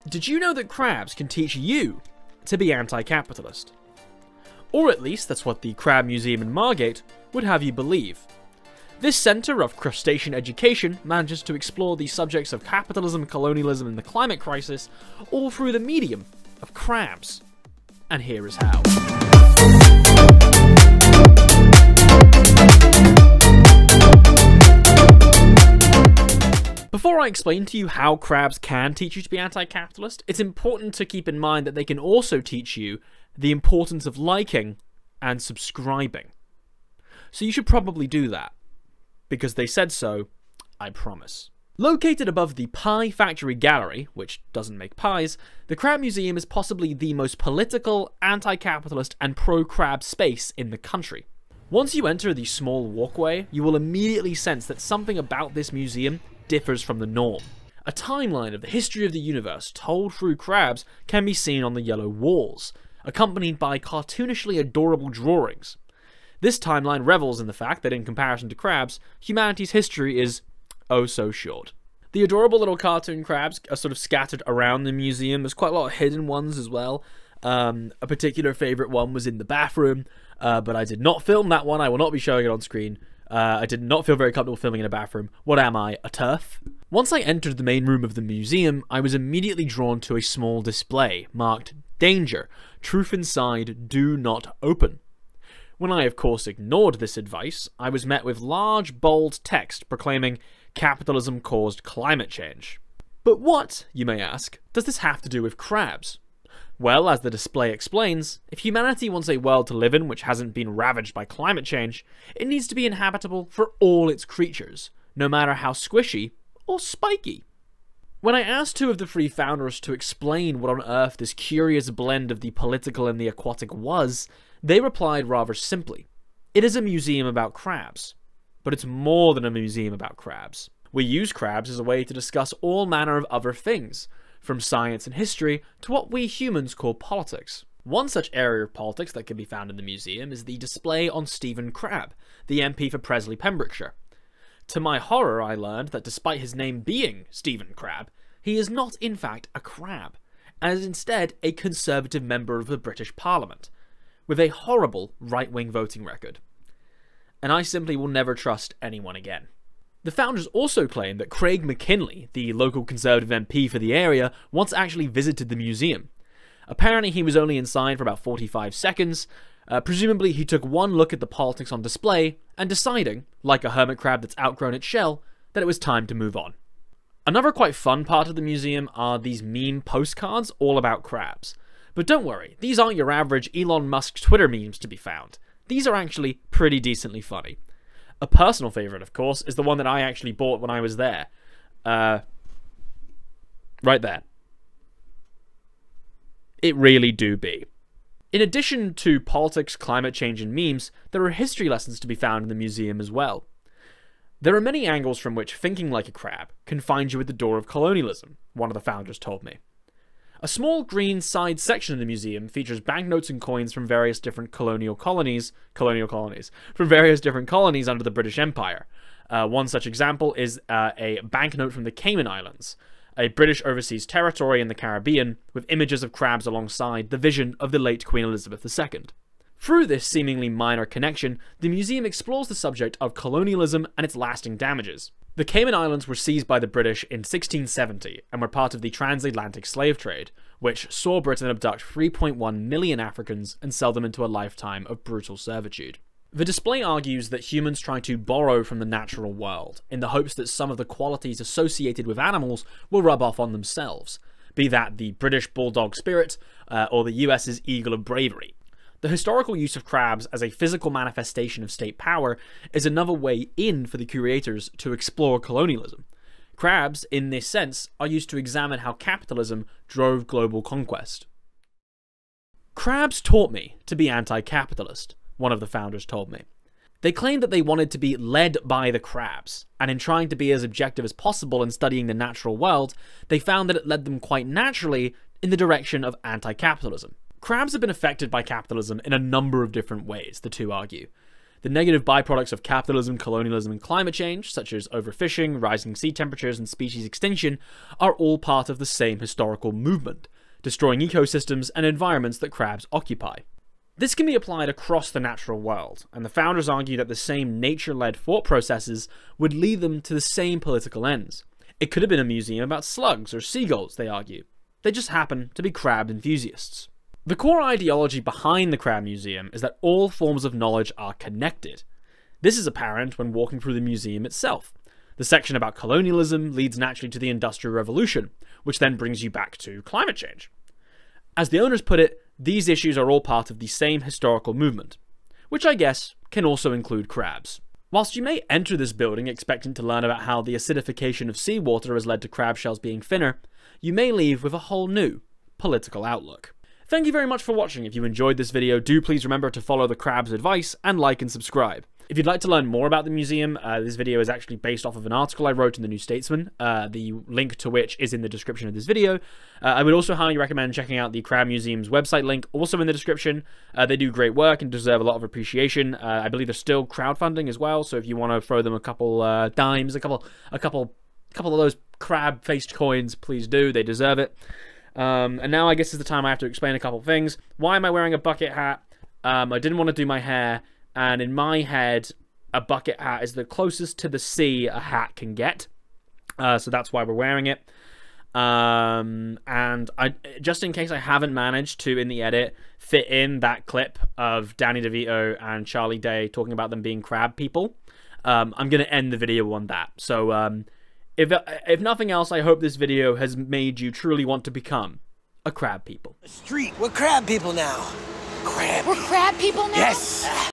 Did you know that crabs can teach you to be anti-capitalist? Or at least that's what the Crab Museum in Margate would have you believe. This centre of crustacean education manages to explore the subjects of capitalism, colonialism and the climate crisis all through the medium of crabs. And here is how. Before I explain to you how crabs can teach you to be anti-capitalist, it's important to keep in mind that they can also teach you the importance of liking and subscribing. So you should probably do that, because they said so, I promise. Located above the Pie Factory Gallery, which doesn't make pies, the Crab Museum is possibly the most political, anti-capitalist and pro-crab space in the country. Once you enter the small walkway, you will immediately sense that something about this museum differs from the norm. A timeline of the history of the universe told through crabs can be seen on the yellow walls, accompanied by cartoonishly adorable drawings. This timeline revels in the fact that in comparison to crabs, humanity's history is oh so short. The adorable little cartoon crabs are sort of scattered around the museum. There's quite a lot of hidden ones as well. A particular favourite one was in the bathroom, but I did not film that one. I will not be showing it on screen. I did not feel very comfortable filming in a bathroom. What am I, a TERF? Once I entered the main room of the museum, I was immediately drawn to a small display marked "Danger, Truth Inside, Do Not Open." When I of course ignored this advice, I was met with large bold text proclaiming capitalism caused climate change. But what, you may ask, does this have to do with crabs? Well, as the display explains, if humanity wants a world to live in which hasn't been ravaged by climate change, it needs to be inhabitable for all its creatures, no matter how squishy or spiky. When I asked two of the three founders to explain what on earth this curious blend of the political and the aquatic was, they replied rather simply. It is a museum about crabs. But it's more than a museum about crabs. We use crabs as a way to discuss all manner of other things, from science and history to what we humans call politics. One such area of politics that can be found in the museum is the display on Stephen Crab, the MP for Presley Pembrokeshire. To my horror, I learned that despite his name being Stephen Crab, he is not in fact a crab, and is instead a Conservative member of the British Parliament, with a horrible right-wing voting record. And I simply will never trust anyone again. The founders also claim that Craig McKinley, the local Conservative MP for the area, once actually visited the museum. Apparently he was only inside for about 45 seconds, presumably he took one look at the politics on display, and deciding, like a hermit crab that's outgrown its shell, that it was time to move on. Another quite fun part of the museum are these meme postcards all about crabs. But don't worry, these aren't your average Elon Musk Twitter memes to be found. These are actually pretty decently funny. A personal favourite, of course, is the one that I actually bought when I was there. Right there. It really do be. In addition to politics, climate change and memes, there are history lessons to be found in the museum as well. There are many angles from which thinking like a crab can find you at the door of colonialism, one of the founders told me. A small green side section of the museum features banknotes and coins from various different colonial colonies from various different colonies under the British Empire. One such example is a banknote from the Cayman Islands, a British overseas territory in the Caribbean, with images of crabs alongside the vision of the late Queen Elizabeth II. Through this seemingly minor connection, the museum explores the subject of colonialism and its lasting damages. The Cayman Islands were seized by the British in 1670 and were part of the transatlantic slave trade, which saw Britain abduct 3.1 million Africans and sell them into a lifetime of brutal servitude. The display argues that humans try to borrow from the natural world, in the hopes that some of the qualities associated with animals will rub off on themselves, be that the British bulldog spirit or the US's eagle of bravery. The historical use of crabs as a physical manifestation of state power is another way in for the curators to explore colonialism. Crabs, in this sense, are used to examine how capitalism drove global conquest. Crabs taught me to be anti-capitalist, one of the founders told me. They claimed that they wanted to be led by the crabs, and in trying to be as objective as possible in studying the natural world, they found that it led them quite naturally in the direction of anti-capitalism. Crabs have been affected by capitalism in a number of different ways, the two argue. The negative byproducts of capitalism, colonialism, and climate change, such as overfishing, rising sea temperatures, and species extinction, are all part of the same historical movement, destroying ecosystems and environments that crabs occupy. This can be applied across the natural world, and the founders argue that the same nature-led thought processes would lead them to the same political ends. It could have been a museum about slugs or seagulls, they argue. They just happen to be crab enthusiasts. The core ideology behind the Crab Museum is that all forms of knowledge are connected. This is apparent when walking through the museum itself. The section about colonialism leads naturally to the Industrial Revolution, which then brings you back to climate change. As the owners put it, these issues are all part of the same historical movement, which I guess can also include crabs. Whilst you may enter this building expecting to learn about how the acidification of seawater has led to crab shells being thinner, you may leave with a whole new political outlook. Thank you very much for watching. If you enjoyed this video, do please remember to follow the crab's advice and like and subscribe. If you'd like to learn more about the museum, this video is actually based off of an article I wrote in the New Statesman, the link to which is in the description of this video. I would also highly recommend checking out the Crab Museum's website link, also in the description. They do great work and deserve a lot of appreciation. I believe they're still crowdfunding as well, so if you want to throw them a couple dimes, a couple of those crab-faced coins, please do. They deserve it. And now I guess is the time I have to explain a couple things. Why am I wearing a bucket hat? I didn't want to do my hair, and in my head, a bucket hat is the closest to the sea a hat can get. So that's why we're wearing it. And just in case I haven't managed to, in the edit, fit in that clip of Danny DeVito and Charlie Day talking about them being crab people, I'm going to end the video on that. So, if nothing else, I hope this video has made you truly want to become a crab people. The street, we're crab people now. We're crab people now? Yes.